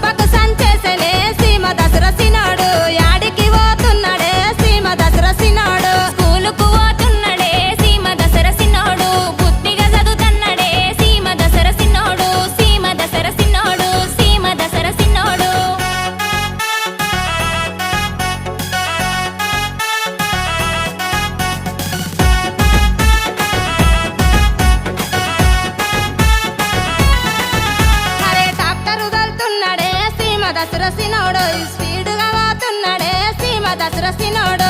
సీమకు సంచేసలే సీమ దసరసినోడు యాడికి పోతున్నాడే సీమ దసరసినోడు స్కూలుకు పోతున్నడే సీమ దసరసినోడు బుద్ధిగా చదువుతన్నడే సీమ దసరసినోడు సీమ దసరసినోడు సీమ దసరసినోడు అరే డాక్టర్ వదులుతున్నాడే సీమ దసరసినోడు స్పీడుగా పోతున్నాడే సీమ దసరసినోడు